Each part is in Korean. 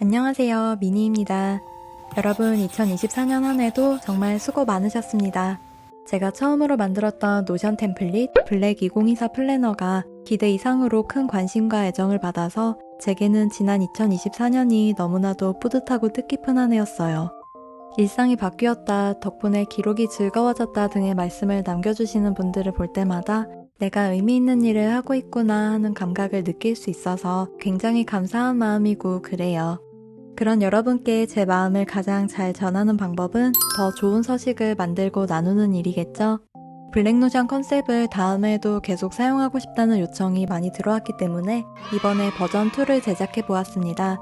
안녕하세요, 미니입니다. 여러분, 2024년 한 해도 정말 수고 많으셨습니다. 제가 처음으로 만들었던 노션 템플릿 블랙 2024 플래너가 기대 이상으로 큰 관심과 애정을 받아서 제게는 지난 2024년이 너무나도 뿌듯하고 뜻깊은 한 해였어요. 일상이 바뀌었다, 덕분에 기록이 즐거워졌다 등의 말씀을 남겨주시는 분들을 볼 때마다 내가 의미 있는 일을 하고 있구나 하는 감각을 느낄 수 있어서 굉장히 감사한 마음이고 그래요. 그런 여러분께 제 마음을 가장 잘 전하는 방법은 더 좋은 서식을 만들고 나누는 일이겠죠? 블랙노션 컨셉을 다음에도 계속 사용하고 싶다는 요청이 많이 들어왔기 때문에 이번에 버전 2를 제작해 보았습니다.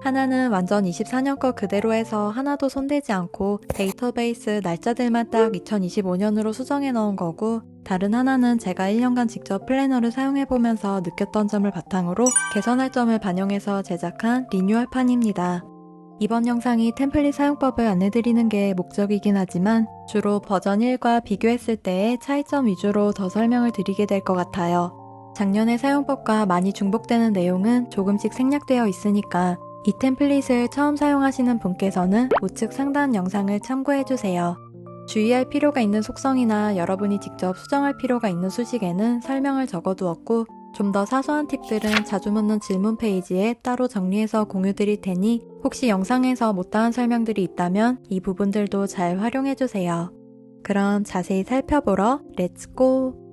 하나는 완전 24년 거 그대로 해서 하나도 손대지 않고 데이터베이스 날짜들만 딱 2025년으로 수정해 넣은 거고, 다른 하나는 제가 1년간 직접 플래너를 사용해보면서 느꼈던 점을 바탕으로 개선할 점을 반영해서 제작한 리뉴얼판입니다. 이번 영상이 템플릿 사용법을 안내드리는 게 목적이긴 하지만 주로 버전 1과 비교했을 때의 차이점 위주로 더 설명을 드리게 될 것 같아요. 작년의 사용법과 많이 중복되는 내용은 조금씩 생략되어 있으니까 이 템플릿을 처음 사용하시는 분께서는 우측 상단 영상을 참고해주세요. 주의할 필요가 있는 속성이나 여러분이 직접 수정할 필요가 있는 수식에는 설명을 적어두었고, 좀 더 사소한 팁들은 자주 묻는 질문 페이지에 따로 정리해서 공유드릴 테니 혹시 영상에서 못다한 설명들이 있다면 이 부분들도 잘 활용해주세요. 그럼 자세히 살펴보러 렛츠고!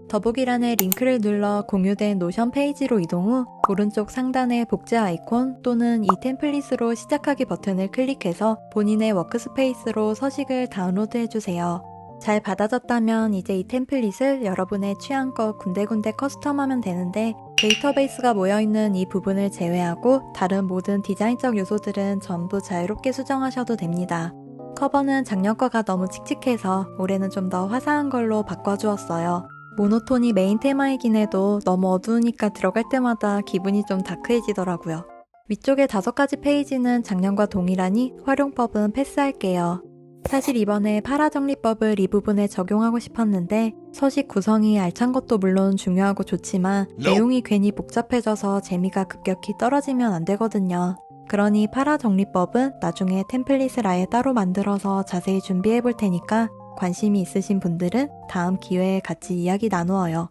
더보기란에 링크를 눌러 공유된 노션 페이지로 이동 후 오른쪽 상단의 복제 아이콘 또는 이 템플릿으로 시작하기 버튼을 클릭해서 본인의 워크스페이스로 서식을 다운로드해주세요. 잘 받아졌다면 이제 이 템플릿을 여러분의 취향껏 군데군데 커스텀하면 되는데, 데이터베이스가 모여있는 이 부분을 제외하고 다른 모든 디자인적 요소들은 전부 자유롭게 수정하셔도 됩니다. 커버는 작년 거가 너무 칙칙해서 올해는 좀 더 화사한 걸로 바꿔주었어요. 모노톤이 메인 테마이긴 해도 너무 어두우니까 들어갈 때마다 기분이 좀 다크해지더라고요. 위쪽에 5가지 페이지는 작년과 동일하니 활용법은 패스할게요. 사실 이번에 파라 정리법을 이 부분에 적용하고 싶었는데 서식 구성이 알찬 것도 물론 중요하고 좋지만 내용이 괜히 복잡해져서 재미가 급격히 떨어지면 안 되거든요. 그러니 파라 정리법은 나중에 템플릿을 아예 따로 만들어서 자세히 준비해 볼 테니까 관심이 있으신 분들은 다음 기회에 같이 이야기 나누어요.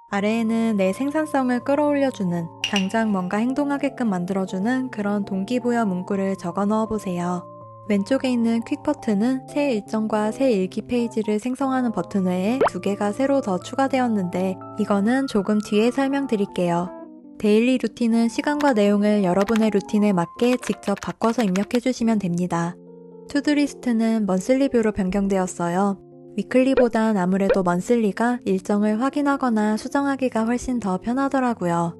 아래에는 내 생산성을 끌어올려주는, 당장 뭔가 행동하게끔 만들어주는 그런 동기부여 문구를 적어 넣어보세요. 왼쪽에 있는 퀵 버튼은 새 일정과 새 일기 페이지를 생성하는 버튼 외에 2개가 새로 더 추가되었는데 이거는 조금 뒤에 설명드릴게요. 데일리 루틴은 시간과 내용을 여러분의 루틴에 맞게 직접 바꿔서 입력해주시면 됩니다. 투두리스트는 먼슬리뷰로 변경되었어요. 위클리보단 아무래도 먼슬리가 일정을 확인하거나 수정하기가 훨씬 더 편하더라고요.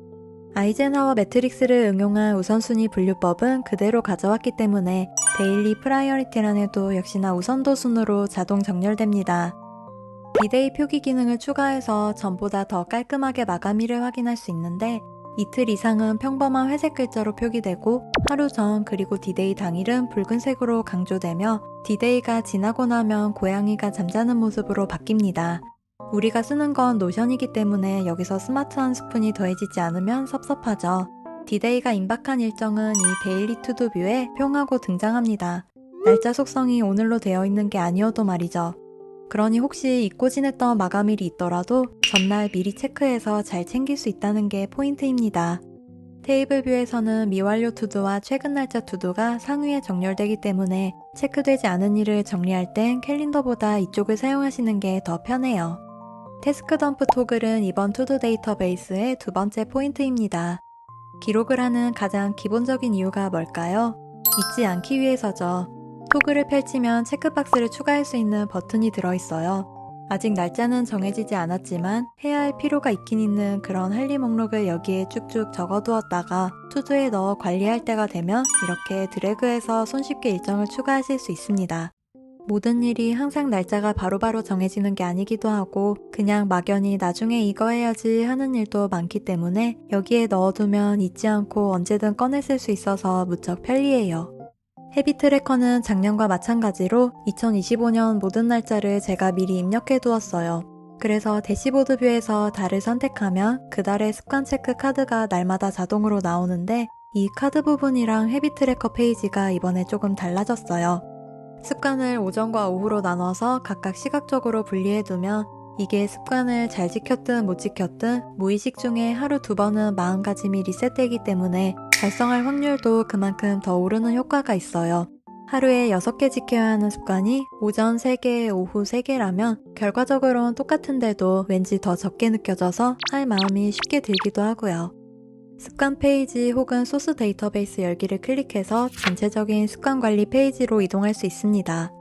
아이젠하워 매트릭스를 응용한 우선순위 분류법은 그대로 가져왔기 때문에 데일리 프라이어리티란에도 역시나 우선도 순으로 자동 정렬됩니다. 디데이 표기 기능을 추가해서 전보다 더 깔끔하게 마감일을 확인할 수 있는데, 이틀 이상은 평범한 회색 글자로 표기되고 하루 전 그리고 디데이 당일은 붉은색으로 강조되며 디데이가 지나고 나면 고양이가 잠자는 모습으로 바뀝니다. 우리가 쓰는 건 노션이기 때문에 여기서 스마트한 스푼이 더해지지 않으면 섭섭하죠. 디데이가 임박한 일정은 이 데일리 투두 뷰에 뿅하고 등장합니다. 날짜 속성이 오늘로 되어 있는 게 아니어도 말이죠. 그러니 혹시 잊고 지냈던 마감일이 있더라도 전날 미리 체크해서 잘 챙길 수 있다는 게 포인트입니다. 테이블 뷰에서는 미완료 투두와 최근 날짜 투두가 상위에 정렬되기 때문에 체크되지 않은 일을 정리할 땐 캘린더보다 이쪽을 사용하시는 게 더 편해요. 태스크 덤프 토글은 이번 투두 데이터베이스의 2번째 포인트입니다. 기록을 하는 가장 기본적인 이유가 뭘까요? 잊지 않기 위해서죠. 토글을 펼치면 체크박스를 추가할 수 있는 버튼이 들어있어요. 아직 날짜는 정해지지 않았지만 해야 할 필요가 있긴 있는 그런 할 일 목록을 여기에 쭉쭉 적어두었다가 투두에 넣어 관리할 때가 되면 이렇게 드래그해서 손쉽게 일정을 추가하실 수 있습니다. 모든 일이 항상 날짜가 바로바로 정해지는 게 아니기도 하고 그냥 막연히 나중에 이거 해야지 하는 일도 많기 때문에 여기에 넣어두면 잊지 않고 언제든 꺼내 쓸 수 있어서 무척 편리해요. 헤비 트래커는 작년과 마찬가지로 2025년 모든 날짜를 제가 미리 입력해 두었어요. 그래서 대시보드 뷰에서 달을 선택하면 그 달의 습관 체크 카드가 날마다 자동으로 나오는데 이 카드 부분이랑 헤비 트래커 페이지가 이번에 조금 달라졌어요. 습관을 오전과 오후로 나눠서 각각 시각적으로 분리해두면 이게 습관을 잘 지켰든 못 지켰든 무의식 중에 하루 2번은 마음가짐이 리셋되기 때문에 달성할 확률도 그만큼 더 오르는 효과가 있어요. 하루에 6개 지켜야 하는 습관이 오전 3개, 오후 3개라면 결과적으로는 똑같은데도 왠지 더 적게 느껴져서 할 마음이 쉽게 들기도 하고요. 습관 페이지 혹은 소스 데이터베이스 열기를 클릭해서 전체적인 습관 관리 페이지로 이동할 수 있습니다.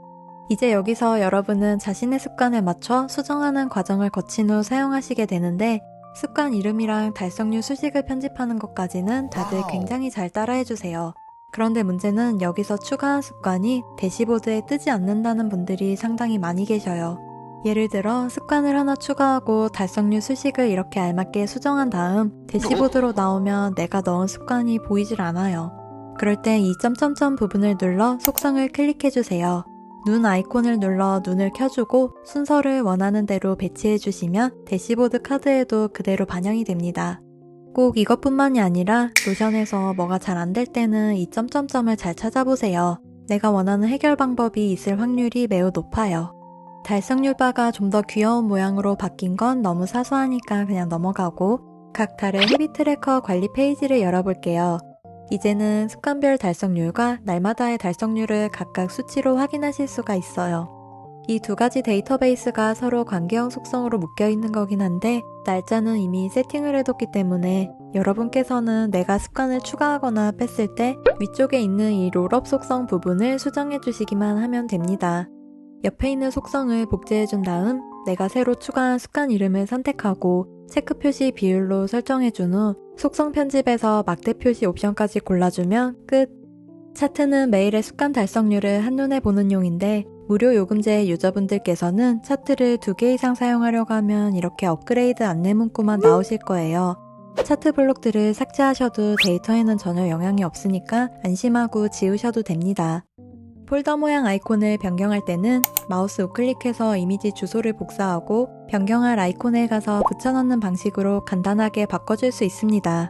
이제 여기서 여러분은 자신의 습관에 맞춰 수정하는 과정을 거친 후 사용하시게 되는데 습관 이름이랑 달성률 수식을 편집하는 것까지는 다들 굉장히 잘 따라해주세요. 그런데 문제는 여기서 추가한 습관이 대시보드에 뜨지 않는다는 분들이 상당히 많이 계셔요. 예를 들어 습관을 하나 추가하고 달성률 수식을 이렇게 알맞게 수정한 다음 대시보드로 나오면 내가 넣은 습관이 보이질 않아요. 그럴 때 이 점점점 부분을 눌러 속성을 클릭해주세요. 눈 아이콘을 눌러 눈을 켜주고 순서를 원하는 대로 배치해주시면 대시보드 카드에도 그대로 반영이 됩니다. 꼭 이것뿐만이 아니라 노션에서 뭐가 잘 안 될 때는 이 점점점을 잘 찾아보세요. 내가 원하는 해결 방법이 있을 확률이 매우 높아요. 달성률 바가 좀 더 귀여운 모양으로 바뀐 건 너무 사소하니까 그냥 넘어가고 각 달의 헤비 트래커 관리 페이지를 열어볼게요. 이제는 습관별 달성률과 날마다의 달성률을 각각 수치로 확인하실 수가 있어요. 이 두 가지 데이터베이스가 서로 관계형 속성으로 묶여있는 거긴 한데 날짜는 이미 세팅을 해뒀기 때문에 여러분께서는 내가 습관을 추가하거나 뺐을 때 위쪽에 있는 이 롤업 속성 부분을 수정해 주시기만 하면 됩니다. 옆에 있는 속성을 복제해준 다음 내가 새로 추가한 습관 이름을 선택하고 체크 표시 비율로 설정해준 후 속성 편집에서 막대 표시 옵션까지 골라주면 끝! 차트는 매일의 습관 달성률을 한눈에 보는 용인데 무료 요금제 유저분들께서는 차트를 2개 이상 사용하려고 하면 이렇게 업그레이드 안내 문구만 나오실 거예요. 차트 블록들을 삭제하셔도 데이터에는 전혀 영향이 없으니까 안심하고 지우셔도 됩니다. 폴더 모양 아이콘을 변경할 때는 마우스 우클릭해서 이미지 주소를 복사하고 변경할 아이콘에 가서 붙여넣는 방식으로 간단하게 바꿔줄 수 있습니다.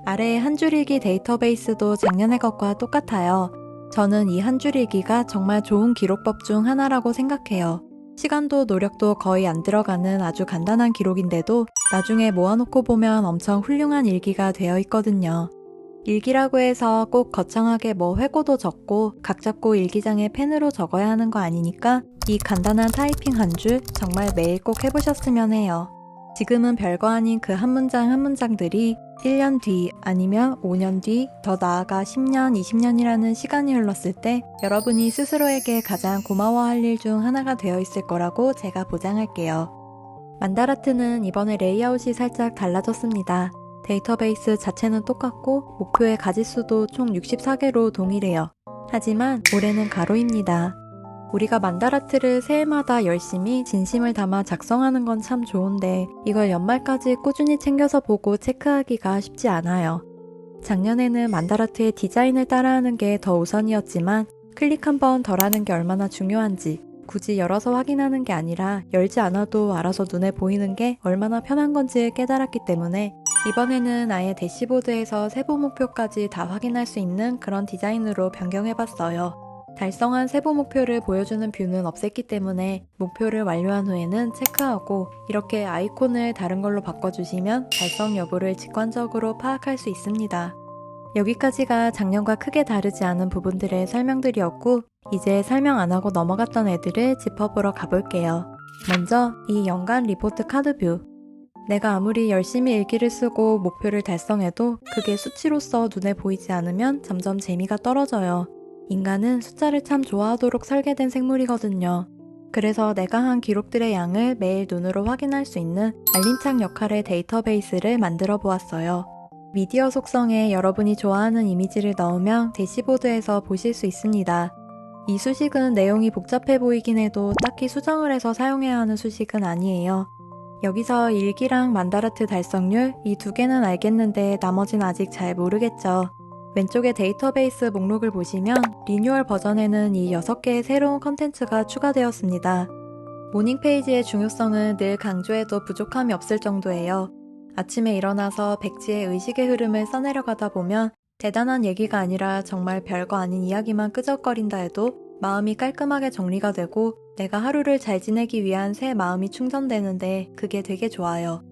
아래의 한 줄 일기 데이터베이스도 작년의 것과 똑같아요. 저는 이 한 줄 일기가 정말 좋은 기록법 중 하나라고 생각해요. 시간도 노력도 거의 안 들어가는 아주 간단한 기록인데도 나중에 모아놓고 보면 엄청 훌륭한 일기가 되어 있거든요. 일기라고 해서 꼭 거창하게 뭐 회고도 적고 각 잡고 일기장에 펜으로 적어야 하는 거 아니니까 이 간단한 타이핑 한 줄 정말 매일 꼭 해보셨으면 해요. 지금은 별거 아닌 그 한 문장 한 문장들이 1년 뒤 아니면 5년 뒤 더 나아가 10년, 20년이라는 시간이 흘렀을 때 여러분이 스스로에게 가장 고마워할 일 중 하나가 되어 있을 거라고 제가 보장할게요. 만다라트는 이번에 레이아웃이 살짝 달라졌습니다. 데이터베이스 자체는 똑같고 목표의 가지수도 총 64개로 동일해요. 하지만 올해는 가로입니다. 우리가 만다라트를 새해마다 열심히 진심을 담아 작성하는 건 참 좋은데 이걸 연말까지 꾸준히 챙겨서 보고 체크하기가 쉽지 않아요. 작년에는 만다라트의 디자인을 따라하는 게 더 우선이었지만 클릭 한 번 덜 하는 게 얼마나 중요한지 굳이 열어서 확인하는 게 아니라 열지 않아도 알아서 눈에 보이는 게 얼마나 편한 건지 깨달았기 때문에 이번에는 아예 대시보드에서 세부 목표까지 다 확인할 수 있는 그런 디자인으로 변경해봤어요. 달성한 세부 목표를 보여주는 뷰는 없앴기 때문에 목표를 완료한 후에는 체크하고 이렇게 아이콘을 다른 걸로 바꿔주시면 달성 여부를 직관적으로 파악할 수 있습니다. 여기까지가 작년과 크게 다르지 않은 부분들의 설명들이었고 이제 설명 안 하고 넘어갔던 애들을 짚어보러 가볼게요. 먼저 이 연간 리포트 카드 뷰. 내가 아무리 열심히 일기를 쓰고 목표를 달성해도 그게 수치로서 눈에 보이지 않으면 점점 재미가 떨어져요. 인간은 숫자를 참 좋아하도록 설계된 생물이거든요. 그래서 내가 한 기록들의 양을 매일 눈으로 확인할 수 있는 알림창 역할의 데이터베이스를 만들어 보았어요. 미디어 속성에 여러분이 좋아하는 이미지를 넣으면 대시보드에서 보실 수 있습니다. 이 수식은 내용이 복잡해 보이긴 해도 딱히 수정을 해서 사용해야 하는 수식은 아니에요. 여기서 일기랑 만다라트 달성률 이 두 개는 알겠는데 나머진 아직 잘 모르겠죠. 왼쪽에 데이터베이스 목록을 보시면 리뉴얼 버전에는 이 6개의 새로운 컨텐츠가 추가되었습니다. 모닝 페이지의 중요성은 늘 강조해도 부족함이 없을 정도예요. 아침에 일어나서 백지의 의식의 흐름을 써내려가다 보면 대단한 얘기가 아니라 정말 별거 아닌 이야기만 끄적거린다 해도 마음이 깔끔하게 정리가 되고 내가 하루를 잘 지내기 위한 새 마음이 충전되는데 그게 되게 좋아요.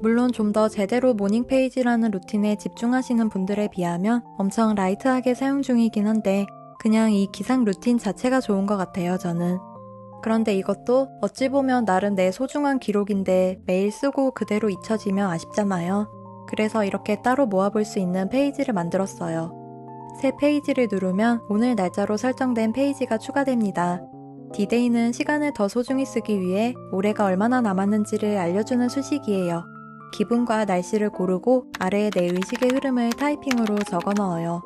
물론 좀 더 제대로 모닝 페이지라는 루틴에 집중하시는 분들에 비하면 엄청 라이트하게 사용 중이긴 한데 그냥 이 기상 루틴 자체가 좋은 것 같아요, 저는. 그런데 이것도 어찌 보면 나름 내 소중한 기록인데 매일 쓰고 그대로 잊혀지면 아쉽잖아요. 그래서 이렇게 따로 모아볼 수 있는 페이지를 만들었어요. 새 페이지를 누르면 오늘 날짜로 설정된 페이지가 추가됩니다. D-Day는 시간을 더 소중히 쓰기 위해 올해가 얼마나 남았는지를 알려주는 수식이에요. 기분과 날씨를 고르고 아래에 내 의식의 흐름을 타이핑으로 적어 넣어요.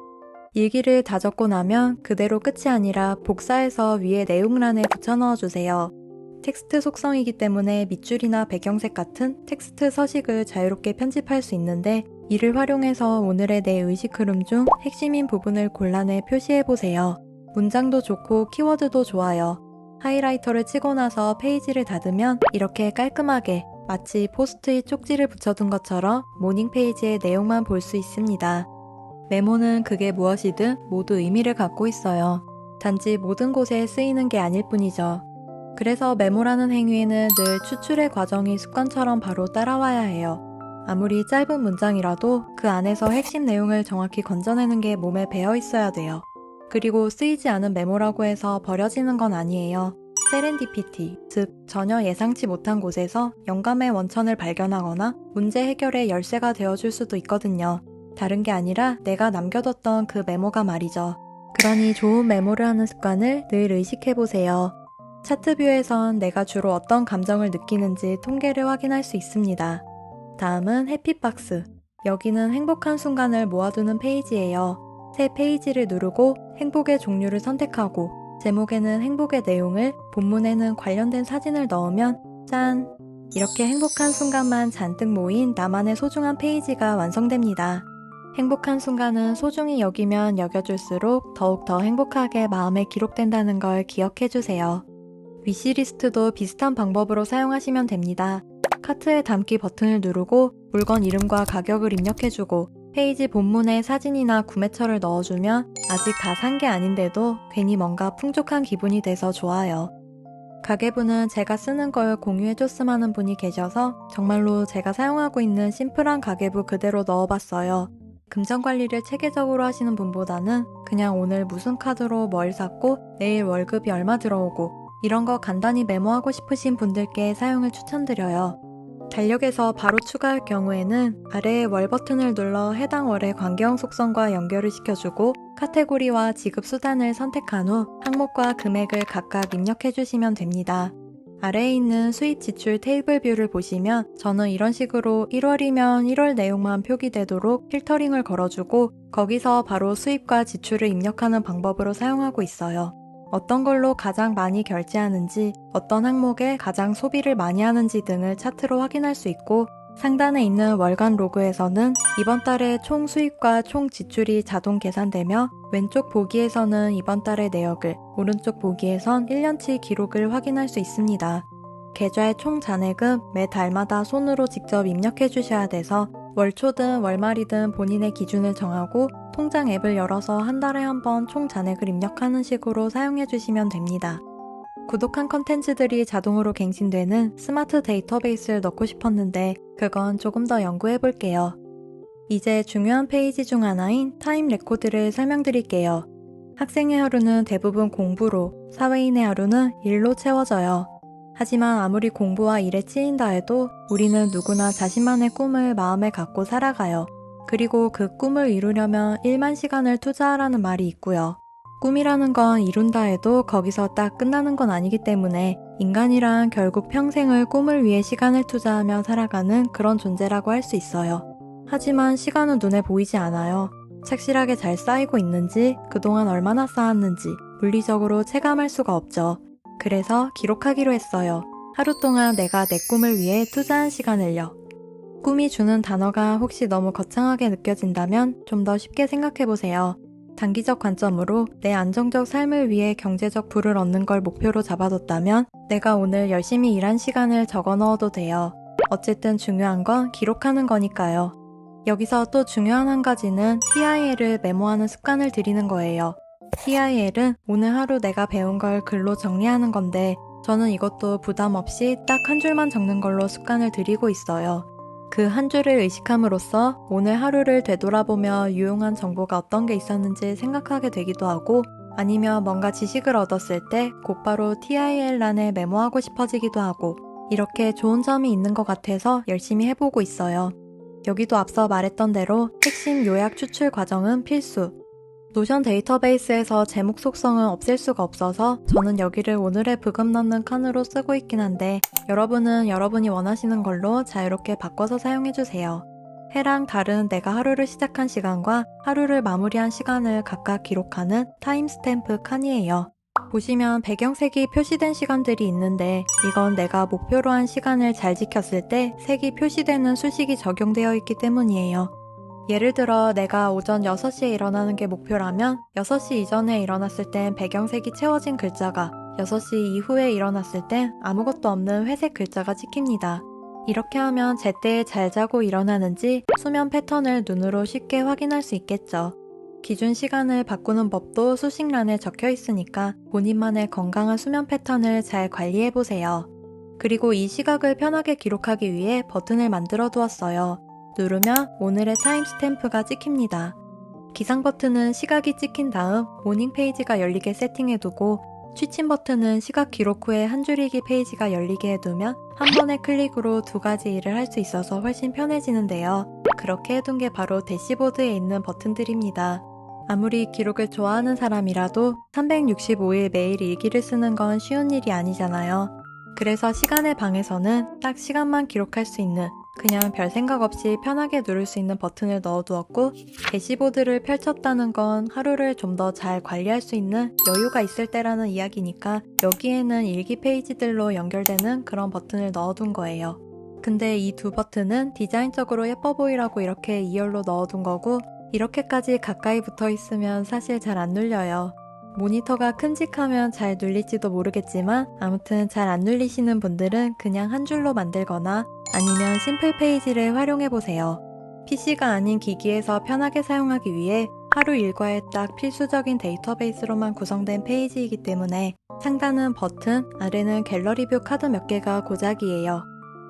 일기를 다 적고 나면 그대로 끝이 아니라 복사해서 위에 내용란에 붙여 넣어주세요. 텍스트 속성이기 때문에 밑줄이나 배경색 같은 텍스트 서식을 자유롭게 편집할 수 있는데 이를 활용해서 오늘의 내 의식 흐름 중 핵심인 부분을 골라내 표시해보세요. 문장도 좋고 키워드도 좋아요. 하이라이터를 치고 나서 페이지를 닫으면 이렇게 깔끔하게 마치 포스트잇 쪽지를 붙여둔 것처럼 모닝 페이지의 내용만 볼 수 있습니다. 메모는 그게 무엇이든 모두 의미를 갖고 있어요. 단지 모든 곳에 쓰이는 게 아닐 뿐이죠. 그래서 메모라는 행위에는 늘 추출의 과정이 습관처럼 바로 따라와야 해요. 아무리 짧은 문장이라도 그 안에서 핵심 내용을 정확히 건져내는 게 몸에 배어 있어야 돼요. 그리고 쓰이지 않은 메모라고 해서 버려지는 건 아니에요. 세렌디피티, 즉 전혀 예상치 못한 곳에서 영감의 원천을 발견하거나 문제 해결의 열쇠가 되어줄 수도 있거든요. 다른 게 아니라 내가 남겨뒀던 그 메모가 말이죠. 그러니 좋은 메모를 하는 습관을 늘 의식해보세요. 차트뷰에선 내가 주로 어떤 감정을 느끼는지 통계를 확인할 수 있습니다. 다음은 해피박스. 여기는 행복한 순간을 모아두는 페이지예요. 새 페이지를 누르고 행복의 종류를 선택하고 제목에는 행복의 내용을, 본문에는 관련된 사진을 넣으면 짠! 이렇게 행복한 순간만 잔뜩 모인 나만의 소중한 페이지가 완성됩니다. 행복한 순간은 소중히 여기면 여겨줄수록 더욱 더 행복하게 마음에 기록된다는 걸 기억해주세요. 위시리스트도 비슷한 방법으로 사용하시면 됩니다. 카트에 담기 버튼을 누르고 물건 이름과 가격을 입력해주고 페이지 본문에 사진이나 구매처를 넣어주면 아직 다 산 게 아닌데도 괜히 뭔가 풍족한 기분이 돼서 좋아요. 가계부는 제가 쓰는 걸 공유해줬음 하는 분이 계셔서 정말로 제가 사용하고 있는 심플한 가계부 그대로 넣어봤어요. 금전관리를 체계적으로 하시는 분보다는 그냥 오늘 무슨 카드로 뭘 샀고 내일 월급이 얼마 들어오고 이런 거 간단히 메모하고 싶으신 분들께 사용을 추천드려요. 달력에서 바로 추가할 경우에는 아래의 월 버튼을 눌러 해당 월의 관계형 속성과 연결을 시켜주고 카테고리와 지급 수단을 선택한 후 항목과 금액을 각각 입력해 주시면 됩니다. 아래에 있는 수입 지출 테이블 뷰를 보시면 저는 이런 식으로 1월이면 1월 내용만 표기되도록 필터링을 걸어주고 거기서 바로 수입과 지출을 입력하는 방법으로 사용하고 있어요. 어떤 걸로 가장 많이 결제하는지, 어떤 항목에 가장 소비를 많이 하는지 등을 차트로 확인할 수 있고 상단에 있는 월간 로그에서는 이번 달의 총 수입과 총 지출이 자동 계산되며 왼쪽 보기에서는 이번 달의 내역을, 오른쪽 보기에선 1년치 기록을 확인할 수 있습니다. 계좌의 총 잔액은 매 달마다 손으로 직접 입력해 주셔야 돼서 월초든 월말이든 본인의 기준을 정하고 통장 앱을 열어서 한 달에 한 번 총 잔액을 입력하는 식으로 사용해 주시면 됩니다. 구독한 컨텐츠들이 자동으로 갱신되는 스마트 데이터베이스를 넣고 싶었는데 그건 조금 더 연구해 볼게요. 이제 중요한 페이지 중 하나인 타임 레코드를 설명드릴게요. 학생의 하루는 대부분 공부로, 사회인의 하루는 일로 채워져요. 하지만 아무리 공부와 일에 치인다 해도 우리는 누구나 자신만의 꿈을 마음에 갖고 살아가요. 그리고 그 꿈을 이루려면 1만 시간을 투자하라는 말이 있고요. 꿈이라는 건 이룬다 해도 거기서 딱 끝나는 건 아니기 때문에 인간이란 결국 평생을 꿈을 위해 시간을 투자하며 살아가는 그런 존재라고 할 수 있어요. 하지만 시간은 눈에 보이지 않아요. 착실하게 잘 쌓이고 있는지, 그동안 얼마나 쌓았는지 물리적으로 체감할 수가 없죠. 그래서 기록하기로 했어요. 하루 동안 내가 내 꿈을 위해 투자한 시간을요. 꿈이 주는 단어가 혹시 너무 거창하게 느껴진다면 좀 더 쉽게 생각해보세요. 단기적 관점으로 내 안정적 삶을 위해 경제적 부를 얻는 걸 목표로 잡아뒀다면 내가 오늘 열심히 일한 시간을 적어 넣어도 돼요. 어쨌든 중요한 건 기록하는 거니까요. 여기서 또 중요한 한 가지는 TIL을 메모하는 습관을 들이는 거예요. TIL은 오늘 하루 내가 배운 걸 글로 정리하는 건데 저는 이것도 부담 없이 딱 한 줄만 적는 걸로 습관을 들이고 있어요. 그 한 줄을 의식함으로써 오늘 하루를 되돌아보며 유용한 정보가 어떤 게 있었는지 생각하게 되기도 하고 아니면 뭔가 지식을 얻었을 때 곧바로 TIL란에 메모하고 싶어지기도 하고 이렇게 좋은 점이 있는 것 같아서 열심히 해보고 있어요. 여기도 앞서 말했던 대로 핵심 요약 추출 과정은 필수. 노션 데이터베이스에서 제목 속성은 없앨 수가 없어서 저는 여기를 오늘의 부금 넣는 칸으로 쓰고 있긴 한데 여러분은 여러분이 원하시는 걸로 자유롭게 바꿔서 사용해주세요. 해랑 달은 내가 하루를 시작한 시간과 하루를 마무리한 시간을 각각 기록하는 타임스탬프 칸이에요. 보시면 배경색이 표시된 시간들이 있는데 이건 내가 목표로 한 시간을 잘 지켰을 때 색이 표시되는 수식이 적용되어 있기 때문이에요. 예를 들어 내가 오전 6시에 일어나는 게 목표라면 6시 이전에 일어났을 땐 배경색이 채워진 글자가 6시 이후에 일어났을 땐 아무것도 없는 회색 글자가 찍힙니다. 이렇게 하면 제때에 잘 자고 일어나는지 수면 패턴을 눈으로 쉽게 확인할 수 있겠죠. 기준 시간을 바꾸는 법도 수식란에 적혀 있으니까 본인만의 건강한 수면 패턴을 잘 관리해보세요. 그리고 이 시각을 편하게 기록하기 위해 버튼을 만들어 두었어요. 누르면 오늘의 타임스탬프가 찍힙니다. 기상 버튼은 시각이 찍힌 다음 모닝 페이지가 열리게 세팅해두고 취침 버튼은 시각 기록 후에 한 줄이기 페이지가 열리게 해두면 한 번의 클릭으로 두 가지 일을 할 수 있어서 훨씬 편해지는데요. 그렇게 해둔 게 바로 대시보드에 있는 버튼들입니다. 아무리 기록을 좋아하는 사람이라도 365일 매일 일기를 쓰는 건 쉬운 일이 아니잖아요. 그래서 시간의 방에서는 딱 시간만 기록할 수 있는 그냥 별 생각 없이 편하게 누를 수 있는 버튼을 넣어두었고 대시보드를 펼쳤다는 건 하루를 좀 더 잘 관리할 수 있는 여유가 있을 때라는 이야기니까 여기에는 일기 페이지들로 연결되는 그런 버튼을 넣어둔 거예요. 근데 이 두 버튼은 디자인적으로 예뻐 보이라고 이렇게 2열로 넣어둔 거고 이렇게까지 가까이 붙어 있으면 사실 잘 안 눌려요. 모니터가 큼직하면 잘 눌릴지도 모르겠지만 아무튼 잘 안 눌리시는 분들은 그냥 한 줄로 만들거나 아니면 심플 페이지를 활용해보세요. PC가 아닌 기기에서 편하게 사용하기 위해 하루 일과에 딱 필수적인 데이터베이스로만 구성된 페이지이기 때문에 상단은 버튼, 아래는 갤러리 뷰 카드 몇 개가 고작이에요.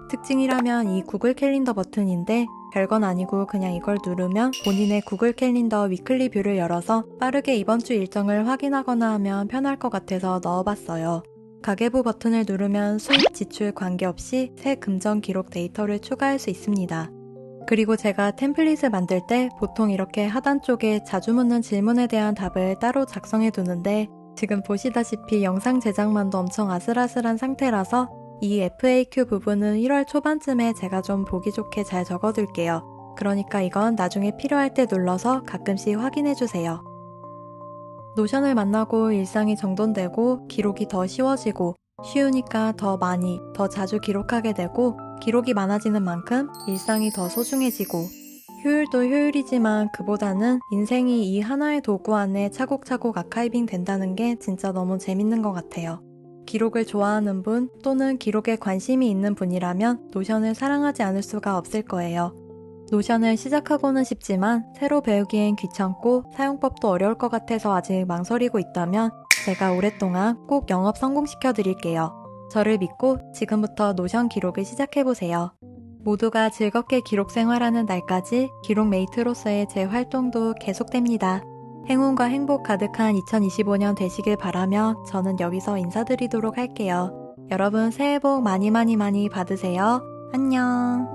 특징이라면 이 구글 캘린더 버튼인데 별건 아니고 그냥 이걸 누르면 본인의 구글 캘린더 위클리 뷰를 열어서 빠르게 이번 주 일정을 확인하거나 하면 편할 것 같아서 넣어봤어요. 가계부 버튼을 누르면 수입 지출 관계없이 새 금전 기록 데이터를 추가할 수 있습니다. 그리고 제가 템플릿을 만들 때 보통 이렇게 하단 쪽에 자주 묻는 질문에 대한 답을 따로 작성해 두는데 지금 보시다시피 영상 제작만도 엄청 아슬아슬한 상태라서 이 FAQ 부분은 1월 초반쯤에 제가 좀 보기 좋게 잘 적어둘게요. 그러니까 이건 나중에 필요할 때 눌러서 가끔씩 확인해주세요. 노션을 만나고 일상이 정돈되고 기록이 더 쉬워지고 쉬우니까 더 많이, 더 자주 기록하게 되고 기록이 많아지는 만큼 일상이 더 소중해지고 효율도 효율이지만 그보다는 인생이 이 하나의 도구 안에 차곡차곡 아카이빙 된다는 게 진짜 너무 재밌는 것 같아요. 기록을 좋아하는 분 또는 기록에 관심이 있는 분이라면 노션을 사랑하지 않을 수가 없을 거예요. 노션을 시작하고는 싶지만 새로 배우기엔 귀찮고 사용법도 어려울 것 같아서 아직 망설이고 있다면 제가 오랫동안 꼭 영업 성공시켜 드릴게요. 저를 믿고 지금부터 노션 기록을 시작해보세요. 모두가 즐겁게 기록 생활하는 날까지 기록 메이트로서의 제 활동도 계속됩니다. 행운과 행복 가득한 2025년 되시길 바라며 저는 여기서 인사드리도록 할게요. 여러분 새해 복 많이 받으세요. 안녕.